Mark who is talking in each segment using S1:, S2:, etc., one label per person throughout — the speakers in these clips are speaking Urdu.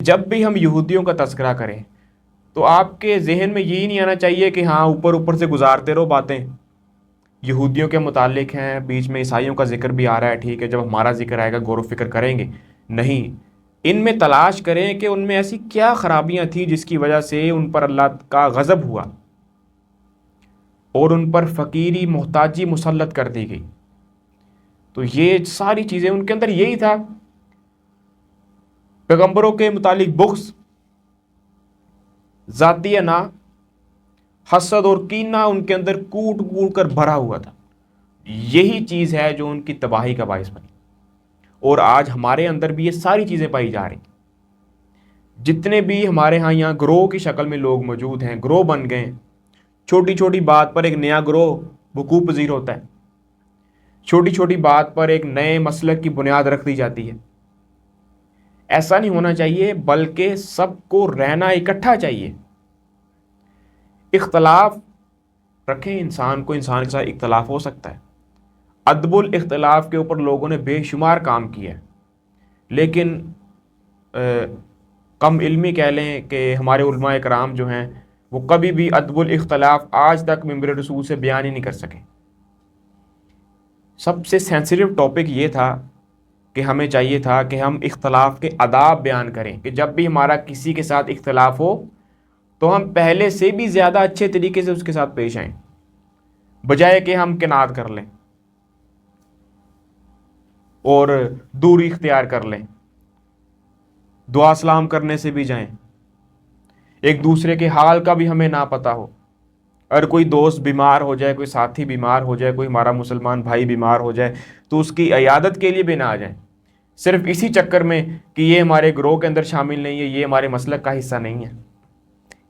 S1: جب بھی ہم یہودیوں کا تذکرہ کریں تو آپ کے ذہن میں یہی نہیں آنا چاہیے کہ ہاں اوپر اوپر سے گزارتے رہو باتیں، یہودیوں کے متعلق ہیں، بیچ میں عیسائیوں کا ذکر بھی آ رہا ہے، ٹھیک ہے، جب ہمارا ذکر آئے گا غور و فکر کریں گے. نہیں، ان میں تلاش کریں کہ ان میں ایسی کیا خرابیاں تھیں جس کی وجہ سے ان پر اللہ کا غضب ہوا اور ان پر فقیری محتاجی مسلط کر دی گئی. تو یہ ساری چیزیں ان کے اندر یہی تھا، پیغمبروں کے متعلق بغض، ذاتی انا، حسد اور کینہ ان کے اندر کوٹ کوٹ کر بھرا ہوا تھا. یہی چیز ہے جو ان کی تباہی کا باعث بنی، اور آج ہمارے اندر بھی یہ ساری چیزیں پائی جا رہی. جتنے بھی ہمارے ہاں یہاں گروہ کی شکل میں لوگ موجود ہیں، گروہ بن گئے ہیں، چھوٹی چھوٹی بات پر ایک نیا گروہ وقوع پذیر ہوتا ہے، چھوٹی چھوٹی بات پر ایک نئے مسلک کی بنیاد رکھ دی جاتی ہے. ایسا نہیں ہونا چاہیے، بلکہ سب کو رہنا اکٹھا چاہیے. اختلاف رکھیں، انسان کے ساتھ اختلاف ہو سکتا ہے. ادب الاختلاف کے اوپر لوگوں نے بے شمار کام کیا ہے، لیکن کم علمی کہہ لیں کہ ہمارے علماء کرام جو ہیں وہ کبھی بھی ادب الاختلاف آج تک ممبر رسول سے بیان ہی نہیں کر سکے. سب سے سینسیٹیو ٹاپک یہ تھا کہ ہمیں چاہیے تھا کہ ہم اختلاف کے آداب بیان کریں، کہ جب بھی ہمارا کسی کے ساتھ اختلاف ہو تو ہم پہلے سے بھی زیادہ اچھے طریقے سے اس کے ساتھ پیش آئیں، بجائے کہ ہم کنات کر لیں اور دوری اختیار کر لیں، دعا سلام کرنے سے بھی جائیں، ایک دوسرے کے حال کا بھی ہمیں نہ پتہ ہو. اگر کوئی دوست بیمار ہو جائے، کوئی ساتھی بیمار ہو جائے، کوئی ہمارا مسلمان بھائی بیمار ہو جائے تو اس کی عیادت کے لیے بھی نہ آ جائیں، صرف اسی چکر میں کہ یہ ہمارے گروہ کے اندر شامل نہیں ہے، یہ ہمارے مسلک کا حصہ نہیں ہے.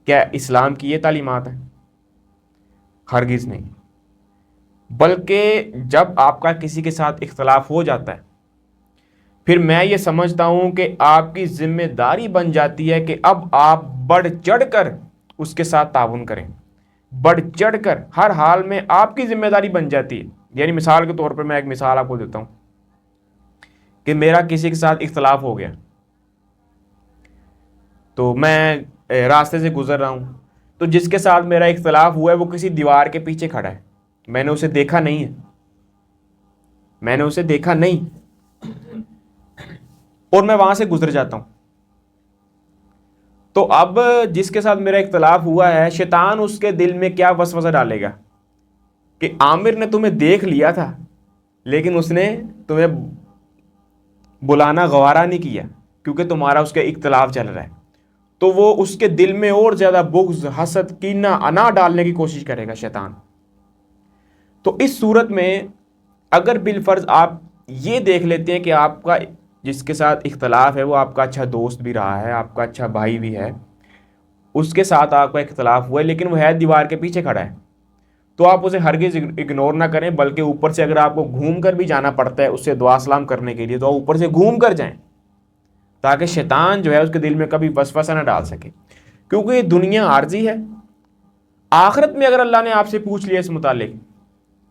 S1: کیا اسلام کی یہ تعلیمات ہیں؟ ہرگز نہیں. بلکہ جب آپ کا کسی کے ساتھ اختلاف ہو جاتا ہے، پھر میں یہ سمجھتا ہوں کہ آپ کی ذمہ داری بن جاتی ہے کہ اب آپ بڑھ چڑھ کر اس کے ساتھ تعاون کریں، بڑھ چڑھ کر ہر حال میں آپ کی ذمہ داری بن جاتی ہے. یعنی مثال کے طور پر میں ایک مثال آپ کو دیتا ہوں کہ میرا کسی کے ساتھ اختلاف ہو گیا، تو میں راستے سے گزر رہا ہوں، تو جس کے ساتھ میرا اختلاف ہوا ہے وہ کسی دیوار کے پیچھے کھڑا ہے، میں نے اسے دیکھا نہیں ہے، میں نے اسے دیکھا نہیں، اور میں وہاں سے گزر جاتا ہوں. تو اب جس کے ساتھ میرا اختلاف ہوا ہے، شیطان اس کے دل میں کیا وسوسہ ڈالے گا کہ عامر نے تمہیں دیکھ لیا تھا لیکن اس نے تمہیں بلانا گوارا نہیں کیا کیونکہ تمہارا اس کے اختلاف چل رہا ہے. تو وہ اس کے دل میں اور زیادہ بغض، حسد، کینہ، انا ڈالنے کی کوشش کرے گا شیطان. تو اس صورت میں اگر بالفرض آپ یہ دیکھ لیتے ہیں کہ آپ کا جس کے ساتھ اختلاف ہے وہ آپ کا اچھا دوست بھی رہا ہے، آپ کا اچھا بھائی بھی ہے، اس کے ساتھ آپ کا اختلاف ہوا ہے لیکن وہ ہے دیوار کے پیچھے کھڑا ہے، تو آپ اسے ہرگز اگنور نہ کریں، بلکہ اوپر سے اگر آپ کو گھوم کر بھی جانا پڑتا ہے اس سے دعا سلام کرنے کے لیے تو اوپر سے گھوم کر جائیں، تاکہ شیطان جو ہے اس کے دل میں کبھی وسوسہ نہ ڈال سکے. کیونکہ یہ دنیا عارضی ہے، آخرت میں اگر اللہ نے آپ سے پوچھ لیا اس متعلق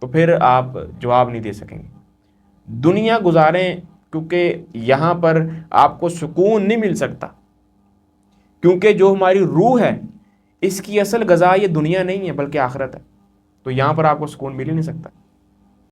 S1: تو پھر آپ جواب نہیں دے سکیں گے. دنیا گزاریں، کیونکہ یہاں پر آپ کو سکون نہیں مل سکتا، کیونکہ جو ہماری روح ہے اس کی اصل غذا یہ دنیا نہیں ہے بلکہ آخرت ہے، تو یہاں پر آپ کو سکون مل ہی نہیں سکتا.